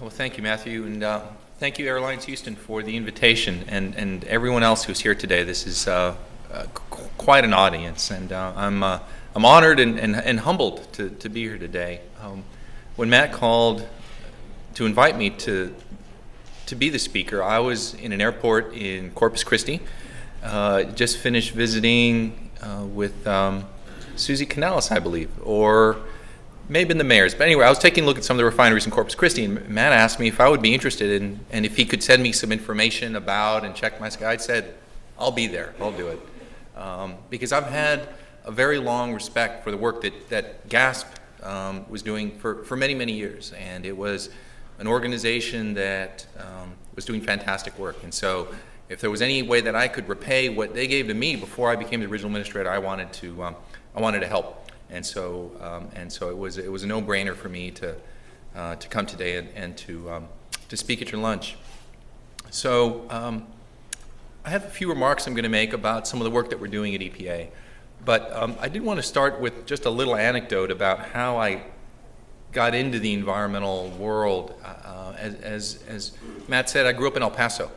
Well, thank you, Matthew, and thank you, Airlines Houston, for the invitation, and everyone else who's here today. This is quite an audience, and I'm honored and humbled to be here today. When Matt called to invite me to be the speaker, I was in an airport in Corpus Christi, just finished visiting with Susie Canales, I believe, or maybe in the mayor's. But anyway, I was taking a look at some of the refineries in Corpus Christi, and Matt asked me if I would be interested in, and if he could send me some information about and check my sky. I said, I'll be there, I'll do it. Because I've had a very long respect for the work that GASP was doing for many, many years. And it was an organization that was doing fantastic work. And so if there was any way that I could repay what they gave to me before I became the regional administrator, I wanted to help. And so it was a no-brainer for me to come today and to speak at your lunch. So I have a few remarks I'm going to make about some of the work that we're doing at EPA, but I did want to start with just a little anecdote about how I got into the environmental world. As Matt said, I grew up in El Paso.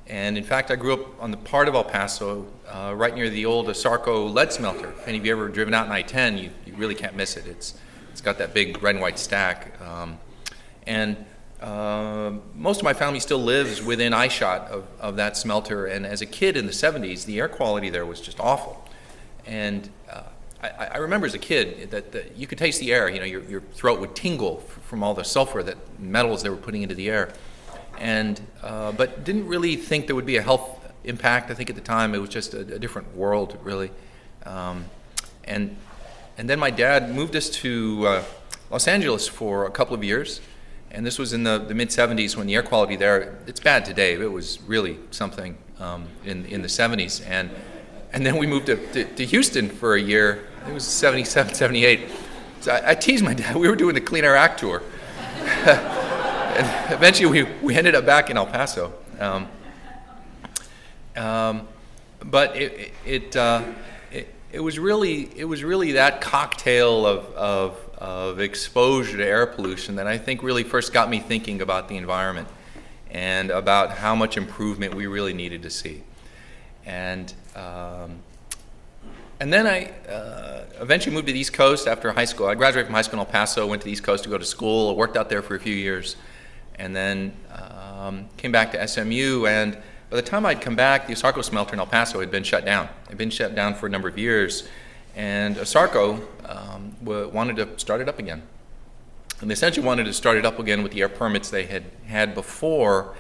And in fact, I grew up on the part of El Paso right near the old ASARCO lead smelter. If any of you ever driven out in I-10, you really can't miss it. It's got that big red and white stack. Most of my family still lives within eyeshot of that smelter. And as a kid in the 70s, the air quality there was just awful. And I remember as a kid that you could taste the air. You know, your throat would tingle from all the sulfur, that metals they were putting into the air. And but didn't really think there would be a health impact. I think at the time it was just a different world, really. And then my dad moved us to Los Angeles for a couple of years, and this was in the mid 70s when the air quality there, it's bad today. It was really something in the 70s, and then we moved to Houston for a year. It was 77, 78. So I teased my dad. We were doing the Clean Air Act tour. And eventually we ended up back in El Paso. But it was really that cocktail of exposure to air pollution that I think really first got me thinking about the environment and about how much improvement we really needed to see. And then I eventually moved to the East Coast after high school. I graduated from high school in El Paso, went to the East Coast to go to school. I worked out there for a few years, and then came back to SMU. And by the time I'd come back, the ASARCO smelter in El Paso had been shut down. It had been shut down for a number of years, and ASARCO wanted to start it up again. And they essentially wanted to start it up again with the air permits they had before.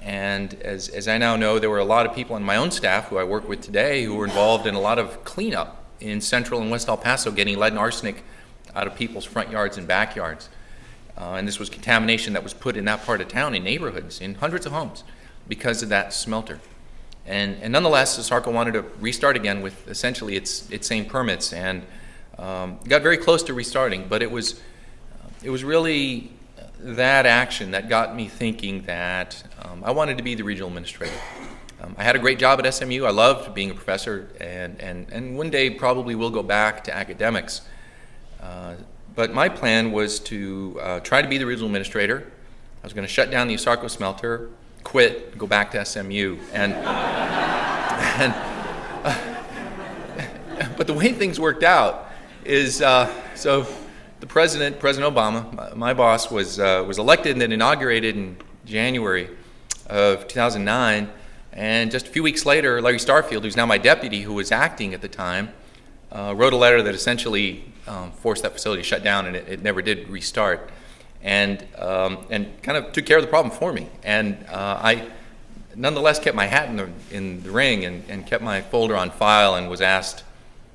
And as I now know, there were a lot of people on my own staff who I work with today who were involved in a lot of cleanup in Central and West El Paso, getting lead and arsenic out of people's front yards and backyards. And this was contamination that was put in that part of town, in neighborhoods, in hundreds of homes, because of that smelter. And nonetheless, ASARCO wanted to restart again with essentially its same permits, and got very close to restarting. But it was really that action that got me thinking that I wanted to be the regional administrator. I had a great job at SMU. I loved being a professor, and one day probably will go back to academics. But my plan was to try to be the regional administrator. I was going to shut down the ASARCO smelter, quit, go back to SMU. But the way things worked out is, so the President Obama, my boss, was elected and then inaugurated in January of 2009. And just a few weeks later, Larry Starfield, who's now my deputy, who was acting at the time, wrote a letter that essentially forced that facility to shut down, and it never did restart, and kind of took care of the problem for me. And I nonetheless kept my hat in the ring and kept my folder on file, and was asked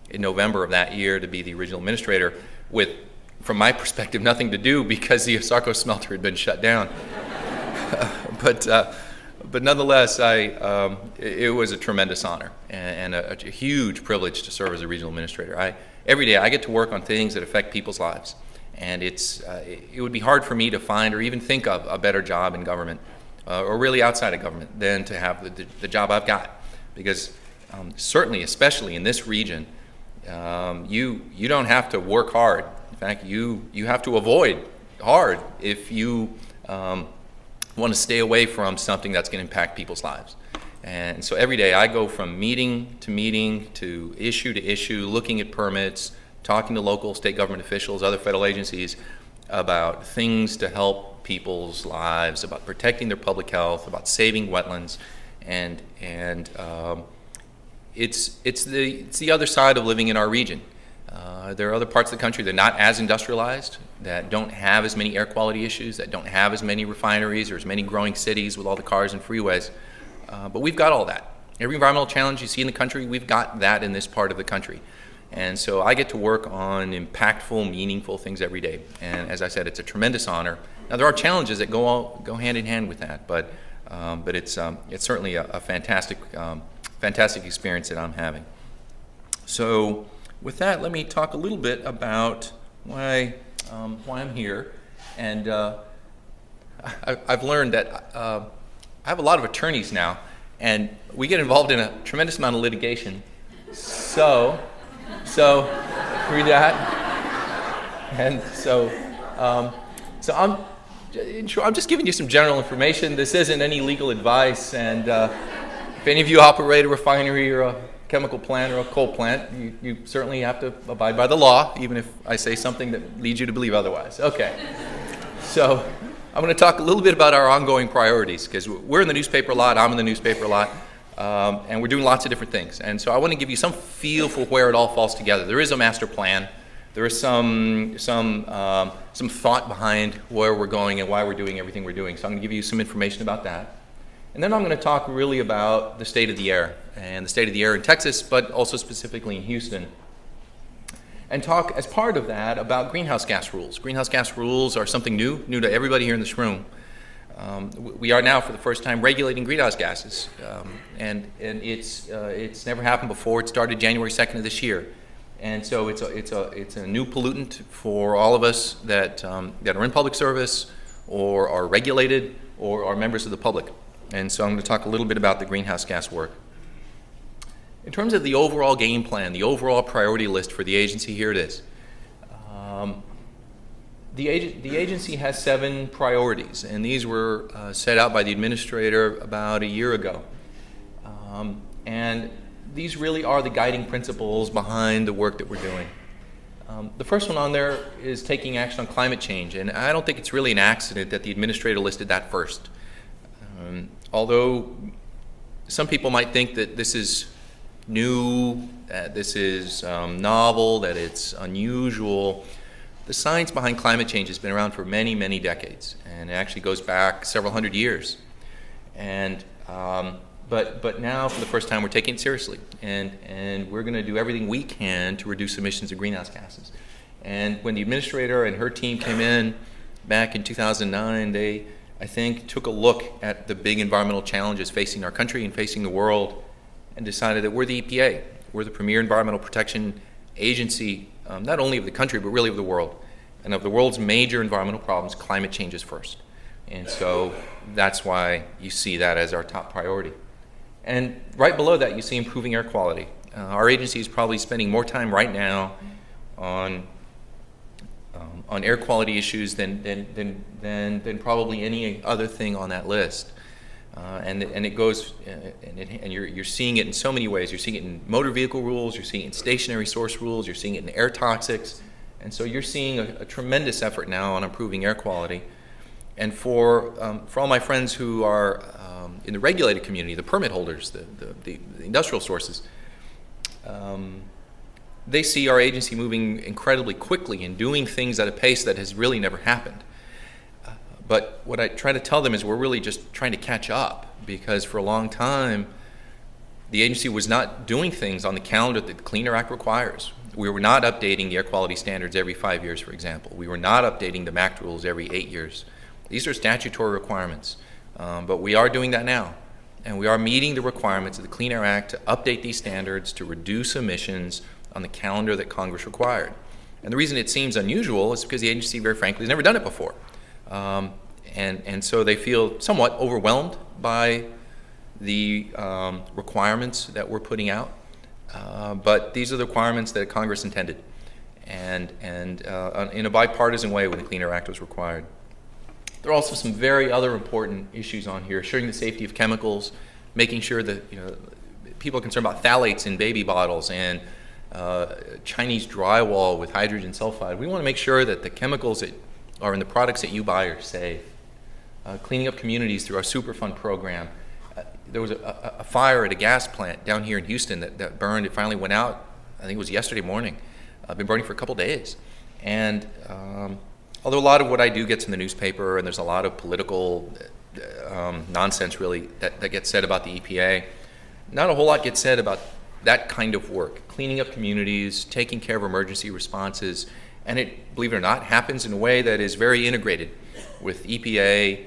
in November of that year to be the regional administrator with, from my perspective, nothing to do because the ASARCO smelter had been shut down. But nonetheless, it was a tremendous honor and a huge privilege to serve as a regional administrator. Every day I get to work on things that affect people's lives, and it would be hard for me to find or even think of a better job in government, or really outside of government, than to have the job I've got. Because certainly, especially in this region, you don't have to work hard. In fact, you have to avoid hard if you want to stay away from something that's going to impact people's lives. And so every day I go from meeting, to issue, looking at permits, talking to local state government officials, other federal agencies about things to help people's lives, about protecting their public health, about saving wetlands, and it's the other side of living in our region. There are other parts of the country that are not as industrialized, that don't have as many air quality issues, that don't have as many refineries or as many growing cities with all the cars and freeways. But we've got all that. Every environmental challenge you see in the country, we've got that in this part of the country. And so I get to work on impactful, meaningful things every day. And as I said, it's a tremendous honor. Now there are challenges that go hand in hand with that, but it's certainly a fantastic experience that I'm having. So with that, let me talk a little bit about why I'm here. And I've learned that I have a lot of attorneys now, and we get involved in a tremendous amount of litigation. So through that, and so I'm just giving you some general information. This isn't any legal advice, and if any of you operate a refinery or a chemical plant or a coal plant, you certainly have to abide by the law, even if I say something that leads you to believe otherwise. Okay, so I'm going to talk a little bit about our ongoing priorities, because we're in the newspaper a lot, I'm in the newspaper a lot, and we're doing lots of different things. And so I want to give you some feel for where it all falls together. There is a master plan. There is some thought behind where we're going and why we're doing everything we're doing. So I'm going to give you some information about that. And then I'm going to talk really about the state of the air, and the state of the air in Texas, but also specifically in Houston. And talk, as part of that, about greenhouse gas rules. Greenhouse gas rules are something new to everybody here in this room. We are now, for the first time, regulating greenhouse gases, and it's never happened before. It started January 2nd of this year, and so it's a new pollutant for all of us that are in public service, or are regulated, or are members of the public. And so I'm going to talk a little bit about the greenhouse gas work. In terms of the overall game plan, the overall priority list for the agency, here it is. The agency has 7 priorities, and these were set out by the administrator about a year ago. And these really are the guiding principles behind the work that we're doing. The first one on there is taking action on climate change, and I don't think it's really an accident that the administrator listed that first. Although some people might think that this is new, that this is novel, that it's unusual, the science behind climate change has been around for many, many decades, and it actually goes back several hundred years. And but now, for the first time, we're taking it seriously, and we're going to do everything we can to reduce emissions of greenhouse gases. And when the administrator and her team came in back in 2009, they, I think, took a look at the big environmental challenges facing our country and facing the world, and decided that we're the EPA. We're the premier environmental protection agency, not only of the country, but really of the world. And of the world's major environmental problems, climate change is first. And so that's why you see that as our top priority. And right below that, you see improving air quality. Our agency is probably spending more time right now on air quality issues than probably any other thing on that list. And it goes, and you're seeing it in so many ways. You're seeing it in motor vehicle rules, you're seeing it in stationary source rules, you're seeing it in air toxics. And so you're seeing a tremendous effort now on improving air quality. And for all my friends who are in the regulated community, the permit holders, the industrial sources, they see our agency moving incredibly quickly and doing things at a pace that has really never happened. But what I try to tell them is we're really just trying to catch up, because for a long time, the agency was not doing things on the calendar that the Clean Air Act requires. We were not updating the air quality standards every 5 years, for example. We were not updating the MACT rules every 8 years. These are statutory requirements, but we are doing that now. And we are meeting the requirements of the Clean Air Act to update these standards to reduce emissions on the calendar that Congress required. And the reason it seems unusual is because the agency, very frankly, has never done it before. And so they feel somewhat overwhelmed by the requirements that we're putting out. But these are the requirements that Congress intended, and in a bipartisan way when the Clean Air Act was required. There are also some very other important issues on here, assuring the safety of chemicals, making sure that people are concerned about phthalates in baby bottles and Chinese drywall with hydrogen sulfide. We want to make sure that the chemicals that are in the products that you buy are safe. Cleaning up communities through our Superfund program. There was a fire at a gas plant down here in Houston that burned. It finally went out, I think it was yesterday morning. Been burning for a couple days. And although a lot of what I do gets in the newspaper, and there's a lot of political nonsense really that gets said about the EPA, not a whole lot gets said about that kind of work, cleaning up communities, taking care of emergency responses, and it, believe it or not, happens in a way that is very integrated with EPA,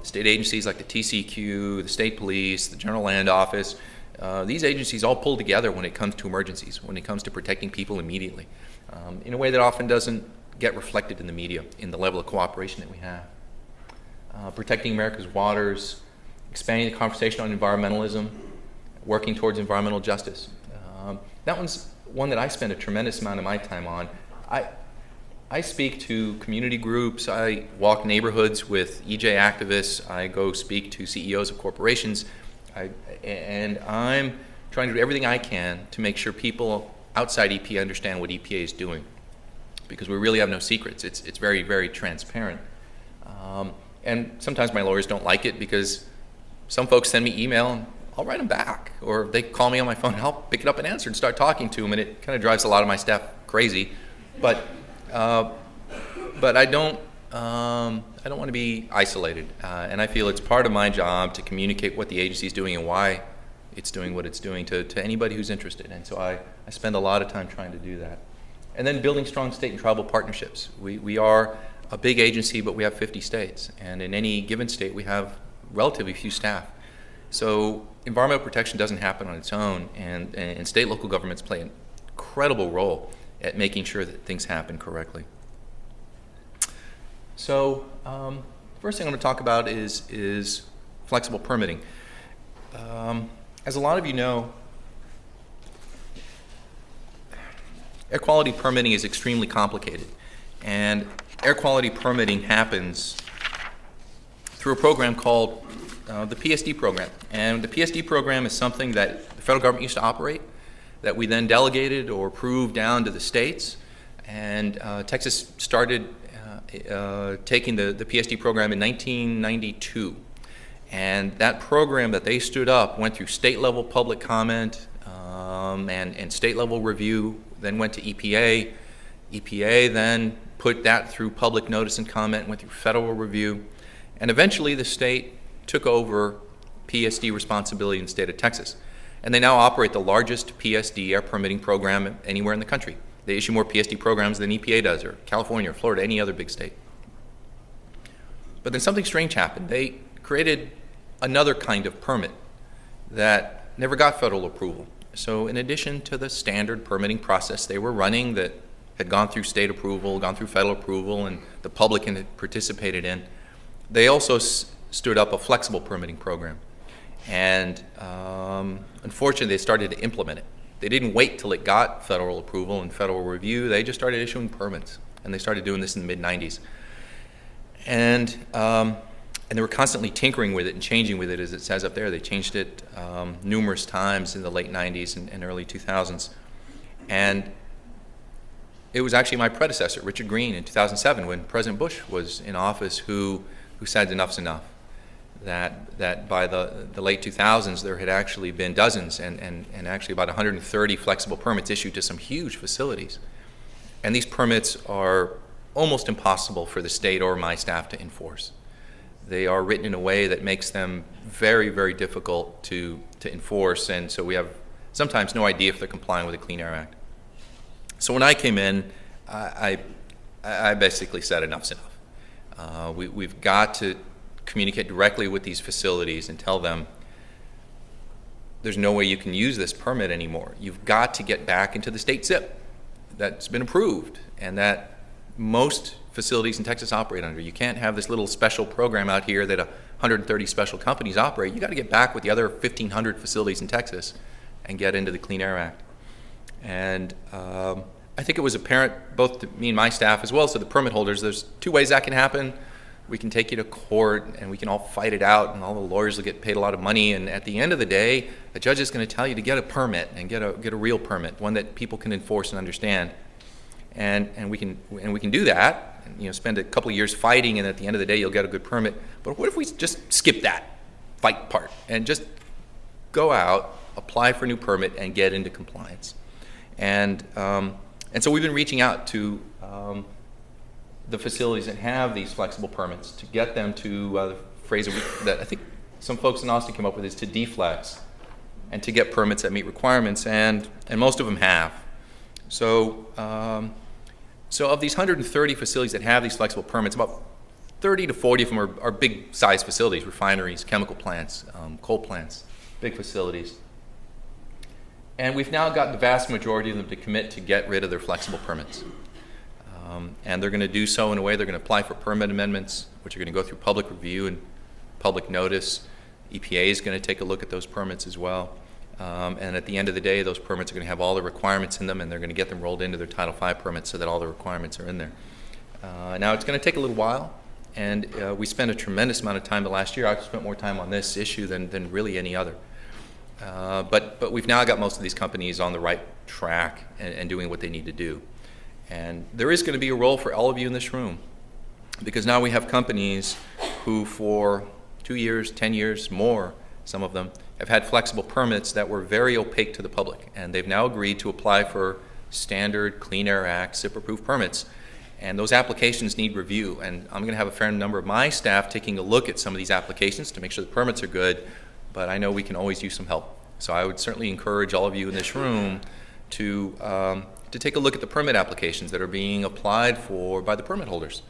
state agencies like the TCEQ, the state police, the General Land Office. These agencies all pull together when it comes to emergencies, when it comes to protecting people immediately, in a way that often doesn't get reflected in the media, in the level of cooperation that we have. Protecting America's waters, expanding the conversation on environmentalism, working towards environmental justice. That one's one that I spend a tremendous amount of my time on. I speak to community groups, I walk neighborhoods with EJ activists, I go speak to CEOs of corporations, and I'm trying to do everything I can to make sure people outside EPA understand what EPA is doing, because we really have no secrets. It's very, very transparent. And sometimes my lawyers don't like it because some folks send me email and I'll write them back, or they call me on my phone and I'll pick it up and answer and start talking to them, and it kind of drives a lot of my staff crazy. But I don't want to be isolated, and I feel it's part of my job to communicate what the agency is doing and why it's doing what it's doing to anybody who's interested. And so I spend a lot of time trying to do that. And then building strong state and tribal partnerships. We are a big agency, but we have 50 states, and in any given state we have relatively few staff. So environmental protection doesn't happen on its own, and state and local governments play an incredible role at making sure that things happen correctly. So first thing I'm going to talk about is flexible permitting. As a lot of you know, air quality permitting is extremely complicated, and air quality permitting happens through a program called the PSD program. And the PSD program is something that the federal government used to operate, that we then delegated or approved down to the states. And Texas started taking the PSD program in 1992. And that program that they stood up went through state-level public comment and state-level review, then went to EPA. EPA then put that through public notice and comment, went through federal review. And eventually the state took over PSD responsibility in the state of Texas. And they now operate the largest PSD air permitting program anywhere in the country. They issue more PSD programs than EPA does, or California, or Florida, any other big state. But then something strange happened. They created another kind of permit that never got federal approval. So in addition to the standard permitting process they were running that had gone through state approval, gone through federal approval, and the public had participated in, they also stood up a flexible permitting program. And unfortunately, they started to implement it. They didn't wait till it got federal approval and federal review. They just started issuing permits, and they started doing this in the mid-90s. And they were constantly tinkering with it and changing with it, as it says up there. They changed it numerous times in the late 90s and early 2000s. And it was actually my predecessor, Richard Green, in 2007, when President Bush was in office, who said enough's enough. That by the late 2000s, there had actually been dozens and actually about 130 flexible permits issued to some huge facilities. And these permits are almost impossible for the state or my staff to enforce. They are written in a way that makes them very, very difficult to enforce, and so we have sometimes no idea if they're complying with the Clean Air Act. So when I came in, I basically said enough's enough. We've got to communicate directly with these facilities and tell them there's no way you can use this permit anymore. You've got to get back into the state SIP that's been approved and that most facilities in Texas operate under. You can't have this little special program out here that 130 special companies operate. You got to get back with the other 1,500 facilities in Texas and get into the Clean Air Act. And I think it was apparent both to me and my staff, as well as to the permit holders, there's two ways that can happen. we can take you to court and we can all fight it out and all the lawyers will get paid a lot of money, and at the end of the day, the judge is going to tell you to get a permit and get a real permit, one that people can enforce and understand. And we can do that, and, spend a couple of years fighting, and at the end of the day, you'll get a good permit. But what if we just skip that fight part and just go out, apply for a new permit, and get into compliance? And so we've been reaching out to the facilities that have these flexible permits to get them to the phrase that I think some folks in Austin came up with is to deflex and to get permits that meet requirements, and most of them have. So of these 130 facilities that have these flexible permits, about 30 to 40 of them are big size facilities, refineries, chemical plants, coal plants, big facilities. And we've now got the vast majority of them to commit to get rid of their flexible permits. And they're going to do so in a way, they're going to apply for permit amendments, which are going to go through public review and public notice. EPA is going to take a look at those permits as well. And at the end of the day, those permits are going to have all the requirements in them, and they're going to get them rolled into their Title V permits so that all the requirements are in there. Now, it's going to take a little while, and we spent a tremendous amount of time the last year. I've spent more time on this issue than really any other. But we've now got most of these companies on the right track and doing what they need to do. And there is going to be a role for all of you in this room, because now we have companies who for 2 years, 10 years, more, some of them, have had flexible permits that were very opaque to the public. And they've now agreed to apply for standard Clean Air Act, SIP-approved permits. And those applications need review. And I'm going to have a fair number of my staff taking a look at some of these applications to make sure the permits are good. But I know we can always use some help. So I would certainly encourage all of you in this room to take a look at the permit applications that are being applied for by the permit holders.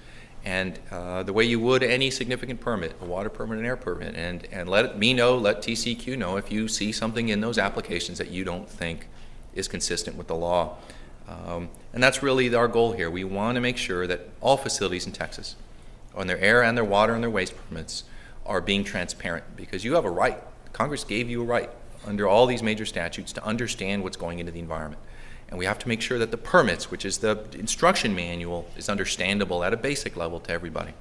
And the way you would any significant permit, a water permit, an air permit, and let me know, let TCEQ know if you see something in those applications that you don't think is consistent with the law. And that's really our goal here. We want to make sure that all facilities in Texas, on their air and their water and their waste permits, are being transparent, because you have a right. Congress gave you a right under all these major statutes to understand what's going into the environment. And we have to make sure that the permits, which is the instruction manual, is understandable at a basic level to everybody.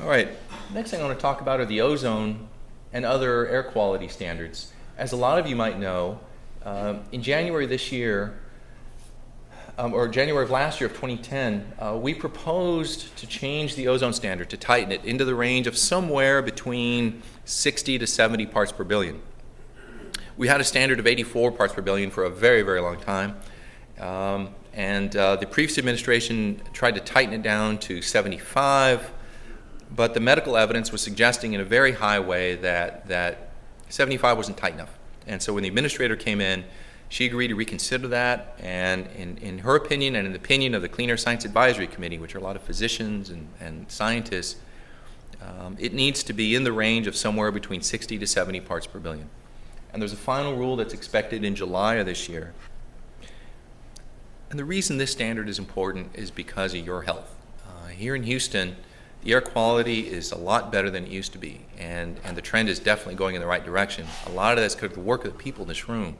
All right, next thing I want to talk about are the ozone and other air quality standards. As a lot of you might know, in January this year, or January of last year of 2010, we proposed to change the ozone standard, to tighten it into the range of somewhere between 60 to 70 parts per billion. We had a standard of 84 parts per billion for a very, very long time. And the previous administration tried to tighten it down to 75, but the medical evidence was suggesting in a very high way that 75 wasn't tight enough. And so when the administrator came in, she agreed to reconsider that, and in her opinion and in the opinion of the Clean Air Science Advisory Committee, which are a lot of physicians and scientists, it needs to be in the range of somewhere between 60 to 70 parts per billion. And there's a final rule that's expected in July of this year. And the reason this standard is important is because of your health. Here in Houston, the air quality is a lot better than it used to be, and the trend is definitely going in the right direction. A lot of that's because of the work of the people in this room.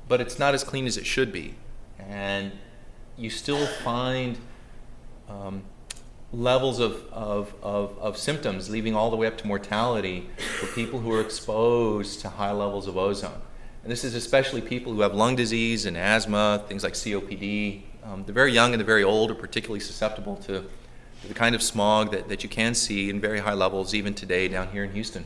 But it's not as clean as it should be. And you still find levels of symptoms leading all the way up to mortality for people who are exposed to high levels of ozone. And this is especially people who have lung disease and asthma, things like COPD. The very young and the very old are particularly susceptible to the kind of smog that you can see in very high levels even today down here in Houston.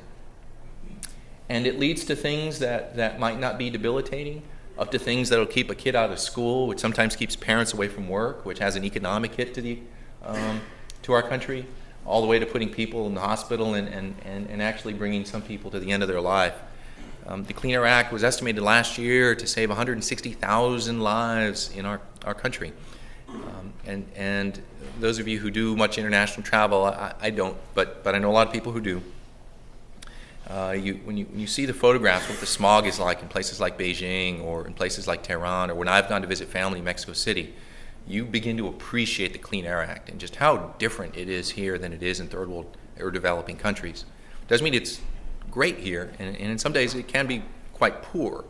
And it leads to things that might not be debilitating, up to things that will keep a kid out of school, which sometimes keeps parents away from work, which has an economic hit to our country, all the way to putting people in the hospital and actually bringing some people to the end of their life. The Clean Air Act was estimated last year to save 160,000 lives in our country. And those of you who do much international travel, I don't, but I know a lot of people who do. When you see the photographs of what the smog is like in places like Beijing or in places like Tehran, or when I've gone to visit family in Mexico City, you begin to appreciate the Clean Air Act and just how different it is here than it is in third world or developing countries. Doesn't mean it's great here, and in some days it can be quite poor.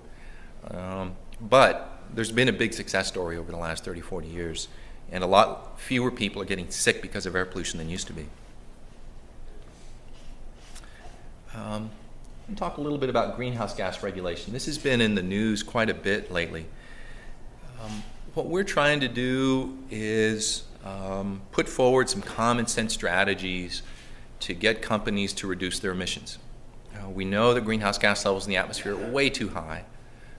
But there's been a big success story over the last 30, 40 years and a lot fewer people are getting sick because of air pollution than used to be. Let me talk a little bit about greenhouse gas regulation. This has been in the news quite a bit lately. What we're trying to do is put forward some common sense strategies to get companies to reduce their emissions. We know that greenhouse gas levels in the atmosphere are way too high.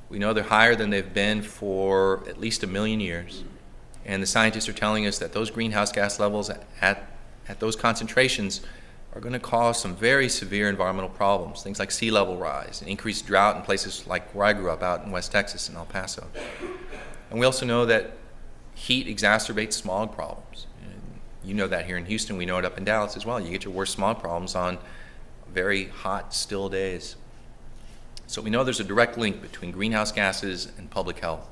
We know they're higher than they've been for at least 1 million years. And the scientists are telling us that those greenhouse gas levels at those concentrations are going to cause some very severe environmental problems, things like sea level rise and increased drought in places like where I grew up out in West Texas in El Paso. And we also know that heat exacerbates smog problems. You know that here in Houston. We know it up in Dallas as well. You get your worst smog problems on very hot, still days. So we know there's a direct link between greenhouse gases and public health.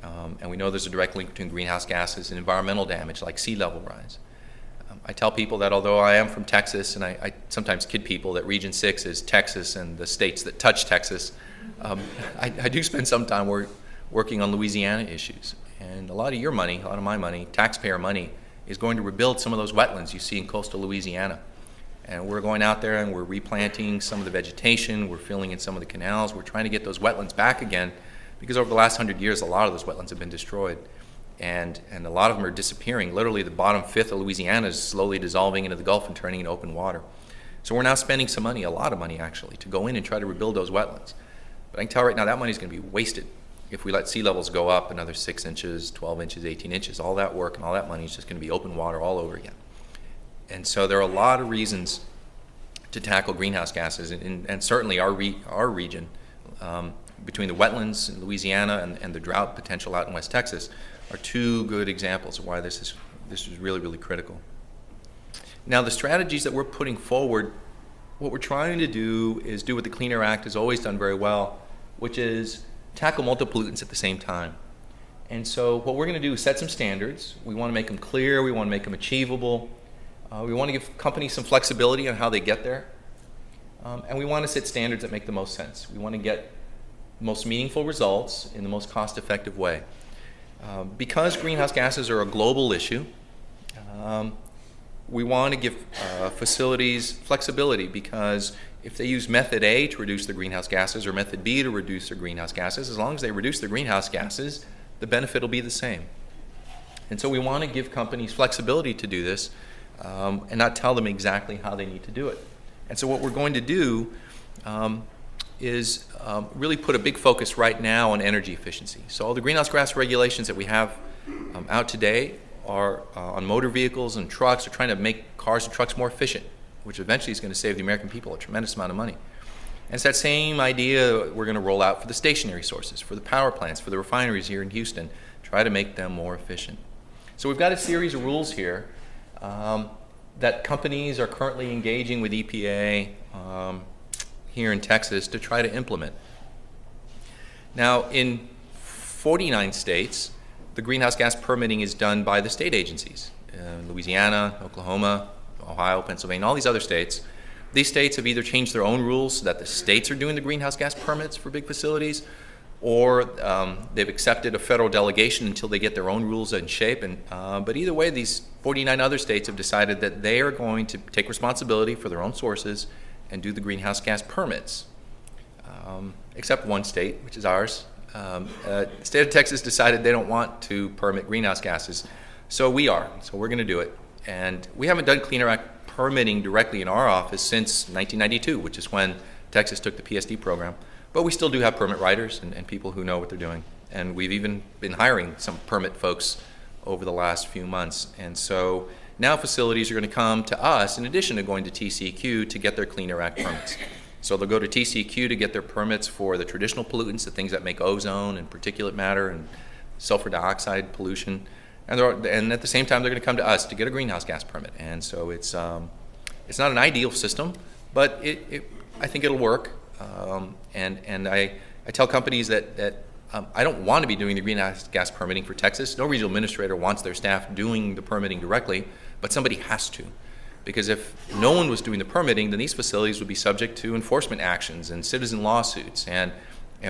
And we know there's a direct link between greenhouse gases and environmental damage like sea level rise. I tell people that although I am from Texas, and I sometimes kid people that Region 6 is Texas and the states that touch Texas, I do spend some time working on Louisiana issues. And a lot of your money, a lot of my money, taxpayer money, is going to rebuild some of those wetlands you see in coastal Louisiana. And we're going out there and we're replanting some of the vegetation, we're filling in some of the canals, we're trying to get those wetlands back again, because over the last 100 years, a lot of those wetlands have been destroyed. And a lot of them are disappearing. Literally, the bottom fifth of Louisiana is slowly dissolving into the Gulf and turning into open water. So we're now spending some money, a lot of money actually, to go in and try to rebuild those wetlands. But I can tell right now that money is going to be wasted if we let sea levels go up another 6 inches, 12 inches, 18 inches. All that work and all that money is just going to be open water all over again. And so there are a lot of reasons to tackle greenhouse gases, and certainly our region, between the wetlands in Louisiana and the drought potential out in West Texas, are two good examples of why this is really, really critical. Now, the strategies that we're putting forward, what we're trying to do is do what the Clean Air Act has always done very well, which is tackle multiple pollutants at the same time. And so what we're going to do is set some standards. We want to make them clear. We want to make them achievable. We want to give companies some flexibility on how they get there. And we want to set standards that make the most sense. We want to get most meaningful results in the most cost-effective way. Because greenhouse gases are a global issue, we want to give facilities flexibility, because if they use method A to reduce the greenhouse gases or method B to reduce their greenhouse gases, as long as they reduce the greenhouse gases, the benefit will be the same. And so we want to give companies flexibility to do this and not tell them exactly how they need to do it. And so what we're going to do is really put a big focus right now on energy efficiency. So all the greenhouse gas regulations that we have out today are on motor vehicles and trucks, are trying to make cars and trucks more efficient, which eventually is going to save the American people a tremendous amount of money. And it's that same idea we're going to roll out for the stationary sources, for the power plants, for the refineries here in Houston, try to make them more efficient. So we've got a series of rules here that companies are currently engaging with EPA here in Texas to try to implement. Now, in 49 states, the greenhouse gas permitting is done by the state agencies. Louisiana, Oklahoma, Ohio, Pennsylvania, all these other states. These states have either changed their own rules so that the states are doing the greenhouse gas permits for big facilities, or they've accepted a federal delegation until they get their own rules in shape. But either way, these 49 other states have decided that they are going to take responsibility for their own sources and do the greenhouse gas permits, except one state, which is ours. The state of Texas decided they don't want to permit greenhouse gases, so we are. So we're going to do it. And we haven't done Clean Air Act permitting directly in our office since 1992, which is when Texas took the PSD program. But we still do have permit writers and people who know what they're doing. And we've even been hiring some permit folks over the last few months. And so now facilities are going to come to us in addition to going to TCEQ to get their Clean Air Act permits. So they'll go to TCEQ to get their permits for the traditional pollutants, the things that make ozone and particulate matter and sulfur dioxide pollution. And at the same time, they're going to come to us to get a greenhouse gas permit. And so it's not an ideal system, but I think it'll work. And I tell companies that I don't want to be doing the greenhouse gas permitting for Texas. No regional administrator wants their staff doing the permitting directly, but somebody has to. Because if no one was doing the permitting, then these facilities would be subject to enforcement actions and citizen lawsuits, and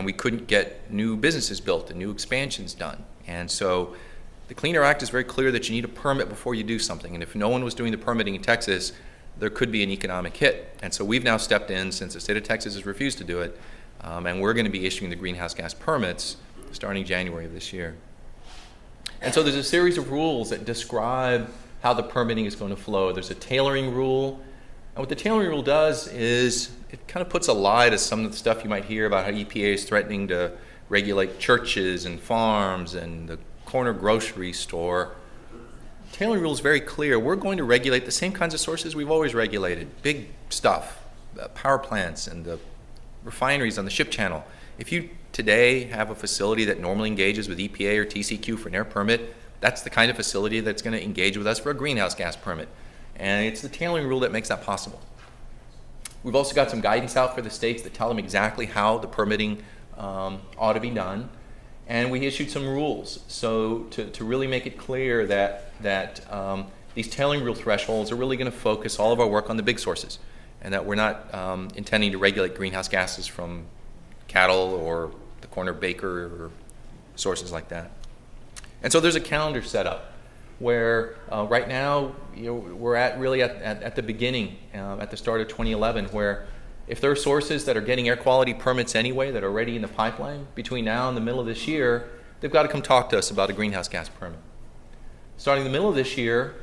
we couldn't get new businesses built and new expansions done. And so The Clean Air Act is very clear that you need a permit before you do something, and if no one was doing the permitting in Texas, there could be an economic hit. And so we've now stepped in, since the state of Texas has refused to do it, and we're going to be issuing the greenhouse gas permits starting January of this year. And so there's a series of rules that describe how the permitting is going to flow. There's a tailoring rule, and what the tailoring rule does is it kind of puts a lie to some of the stuff you might hear about how EPA is threatening to regulate churches and farms and the corner grocery store. The tailoring rule is very clear. We're going to regulate the same kinds of sources we've always regulated. Big stuff, power plants and the refineries on the ship channel. If you today have a facility that normally engages with EPA or TCEQ for an air permit, that's the kind of facility that's going to engage with us for a greenhouse gas permit. And it's the tailoring rule that makes that possible. We've also got some guidance out for the states that tell them exactly how the permitting ought to be done. And we issued some rules so to really make it clear that these tailoring rule thresholds are really going to focus all of our work on the big sources, and that we're not intending to regulate greenhouse gases from cattle or the corner baker or sources like that. And so there's a calendar set up where right now we're at the beginning, at the start of 2011, where if there are sources that are getting air quality permits anyway that are already in the pipeline between now and the middle of this year, they've got to come talk to us about a greenhouse gas permit. Starting in the middle of this year,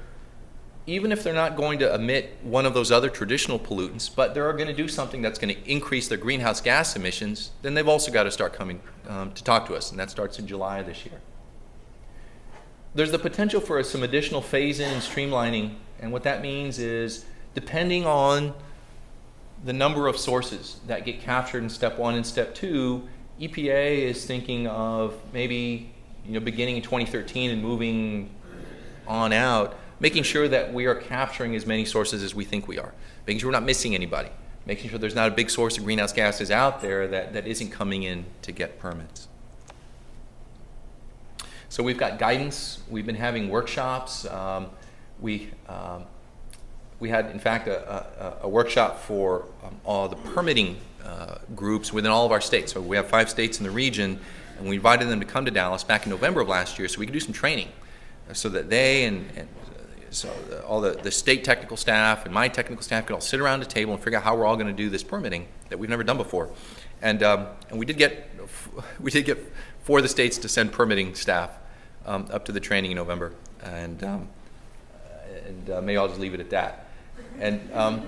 even if they're not going to emit one of those other traditional pollutants, but they're going to do something that's going to increase their greenhouse gas emissions, then they've also got to start coming to talk to us, and that starts in July of this year. There's the potential for some additional phase-in and streamlining, and what that means is depending on the number of sources that get captured in step 1 and step 2, EPA is thinking of maybe beginning in 2013 and moving on out, making sure that we are capturing as many sources as we think we are, making sure we're not missing anybody, making sure there's not a big source of greenhouse gases out there that isn't coming in to get permits. So we've got guidance. We've been having workshops. We had, in fact, a workshop for all the permitting groups within all of our states. So we have 5 states in the region, and we invited them to come to Dallas back in November of last year so we could do some training so that they so all the state technical staff and my technical staff could all sit around a table and figure out how we're all going to do this permitting that we've never done before. And we did get 4 of the states to send permitting staff up to the training in November, and maybe I'll just leave it at that. And let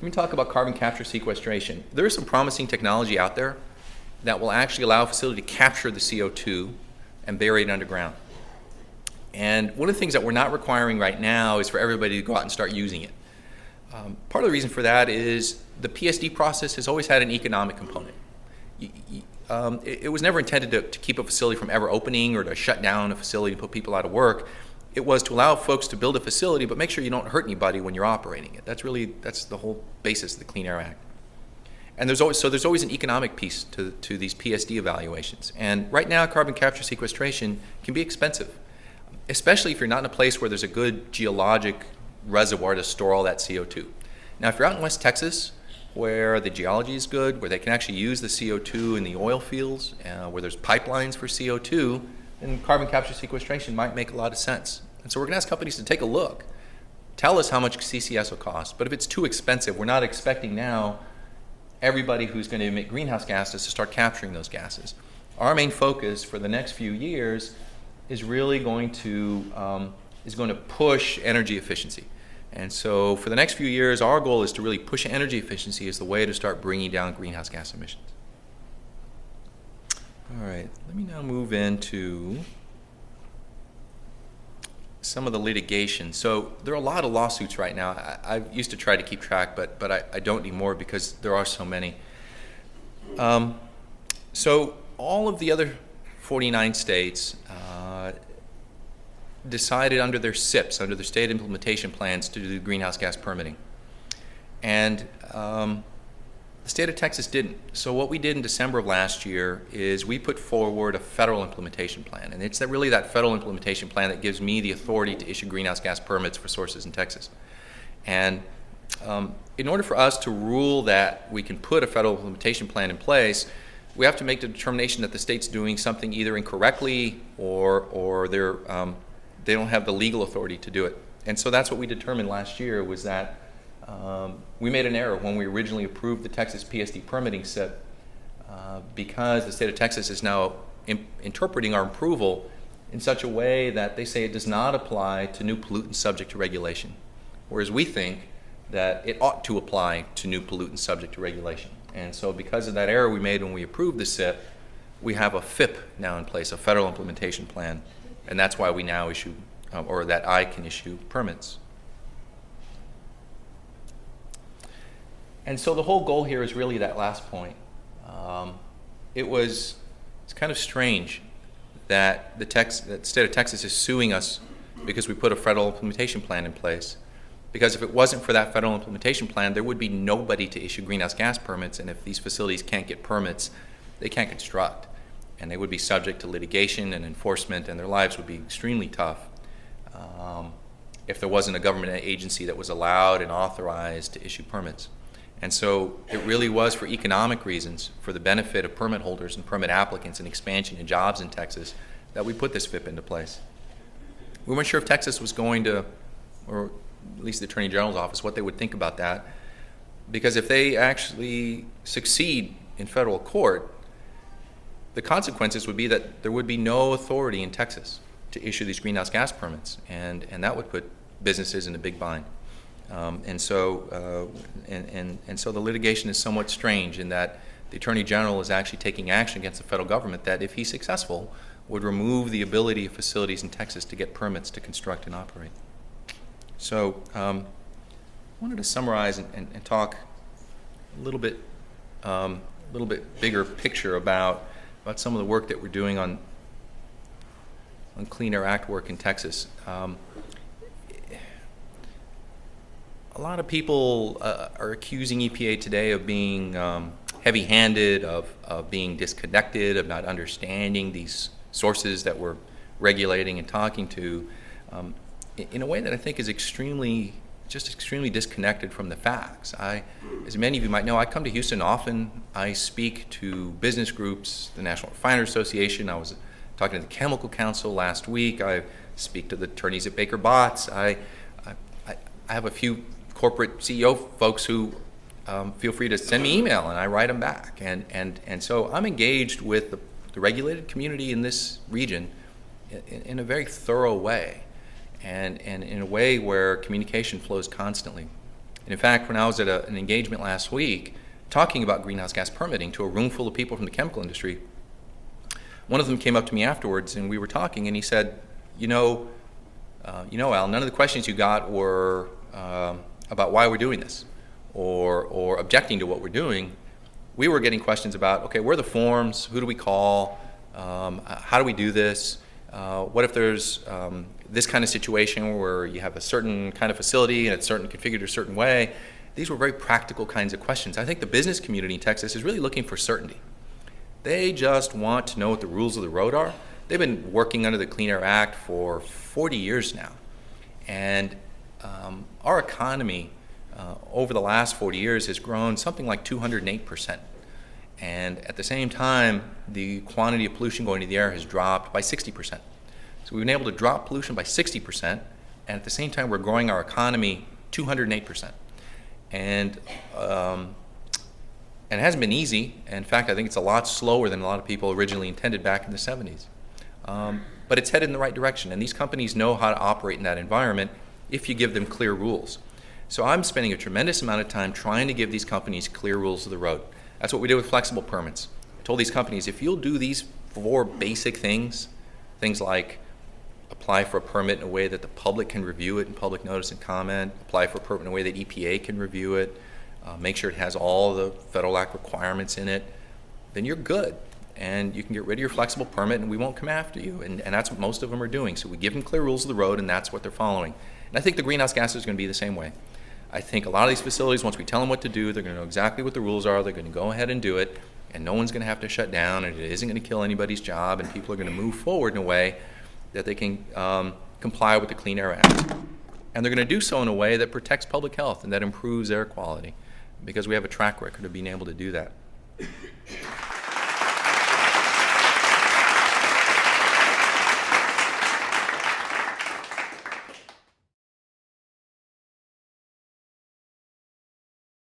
me talk about carbon capture sequestration. There is some promising technology out there that will actually allow a facility to capture the CO2 and bury it underground. And one of the things that we're not requiring right now is for everybody to go out and start using it. Part of the reason for that is the PSD process has always had an economic component. It was never intended to keep a facility from ever opening or to shut down a facility and put people out of work. It was to allow folks to build a facility, but make sure you don't hurt anybody when you're operating it. That's the whole basis of the Clean Air Act. And there's always an economic piece to these PSD evaluations. And right now, carbon capture sequestration can be expensive, especially if you're not in a place where there's a good geologic reservoir to store all that CO2. Now, if you're out in West Texas, where the geology is good, where they can actually use the CO2 in the oil fields, where there's pipelines for CO2, then carbon capture sequestration might make a lot of sense. And so we're going to ask companies to take a look. Tell us how much CCS will cost. But if it's too expensive, we're not expecting now everybody who's going to emit greenhouse gases to start capturing those gases. Our main focus for the next few years is really going to push energy efficiency. And so for the next few years, our goal is to really push energy efficiency as the way to start bringing down greenhouse gas emissions. All right, let me now move into some of the litigation. So there are a lot of lawsuits right now. I used to try to keep track, but I don't anymore because there are so many. So all of the other 49 states decided under their SIPs, under their state implementation plans, to do greenhouse gas permitting. And the state of Texas didn't. So what we did in December of last year is we put forward a federal implementation plan. And it's really that federal implementation plan that gives me the authority to issue greenhouse gas permits for sources in Texas. And in order for us to rule that we can put a federal implementation plan in place, we have to make the determination that the state's doing something either incorrectly or they don't have the legal authority to do it. And so that's what we determined last year, was that we made an error when we originally approved the Texas PSD permitting SIP, because the state of Texas is now interpreting our approval in such a way that they say it does not apply to new pollutants subject to regulation, whereas we think that it ought to apply to new pollutants subject to regulation. And so because of that error we made when we approved the SIP, we have a FIP now in place, a federal implementation plan, and that's why we now issue, or that I can issue permits. And so the whole goal here is really that last point. It's kind of strange that the state of Texas is suing us because we put a federal implementation plan in place. Because if it wasn't for that federal implementation plan, there would be nobody to issue greenhouse gas permits, and if these facilities can't get permits, they can't construct. And they would be subject to litigation and enforcement, and their lives would be extremely tough if there wasn't a government agency that was allowed and authorized to issue permits. And so it really was for economic reasons, for the benefit of permit holders and permit applicants and expansion and jobs in Texas, that we put this FIP into place. We weren't sure if Texas was going to, or at least the Attorney General's office, what they would think about that, because if they actually succeed in federal court, the consequences would be that there would be no authority in Texas to issue these greenhouse gas permits, and that would put businesses in a big bind. And so the litigation is somewhat strange in that the Attorney General is actually taking action against the federal government that, if he's successful, would remove the ability of facilities in Texas to get permits to construct and operate. So I wanted to summarize and talk a little bit bigger picture about some of the work that we're doing on Clean Air Act work in Texas. A lot of people are accusing EPA today of being heavy-handed, of being disconnected, of not understanding these sources that we're regulating and talking to, in a way that I think is extremely disconnected from the facts. As many of you might know, I come to Houston often. I speak to business groups, the National Refiners Association. I was talking to the Chemical Council last week. I speak to the attorneys at Baker Botts. I have a few corporate CEO folks who feel free to send me email, and I write them back. And so I'm engaged with the regulated community in this region in a very thorough way, and in a way where communication flows constantly. And in fact, when I was at an engagement last week talking about greenhouse gas permitting to a room full of people from the chemical industry, one of them came up to me afterwards, and we were talking, and he said, Al, none of the questions you got were about why we're doing this or objecting to what we're doing. We were getting questions about, okay, where are the forms? Who do we call? How do we do this? What if there's this kind of situation where you have a certain kind of facility and it's configured a certain way? These were very practical kinds of questions. I think the business community in Texas is really looking for certainty. They just want to know what the rules of the road are. They've been working under the Clean Air Act for 40 years now. And our economy over the last 40 years has grown something like 208%. And at the same time, the quantity of pollution going into the air has dropped by 60%. So we've been able to drop pollution by 60%, and at the same time, we're growing our economy 208%. And it hasn't been easy. In fact, I think it's a lot slower than a lot of people originally intended back in the 70s. But it's headed in the right direction, and these companies know how to operate in that environment if you give them clear rules. So I'm spending a tremendous amount of time trying to give these companies clear rules of the road. That's what we did with flexible permits. I told these companies, if you'll do these 4 basic things like apply for a permit in a way that the public can review it in public notice and comment, apply for a permit in a way that EPA can review it, make sure it has all the Federal Act requirements in it, then you're good. And you can get rid of your flexible permit and we won't come after you. And that's what most of them are doing. So we give them clear rules of the road, and that's what they're following. And I think the greenhouse gases are going to be the same way. I think a lot of these facilities, once we tell them what to do, they're going to know exactly what the rules are, they're going to go ahead and do it, and no one's going to have to shut down, and it isn't going to kill anybody's job, and people are going to move forward in a way that they can comply with the Clean Air Act. And they're going to do so in a way that protects public health and that improves air quality, because we have a track record of being able to do that.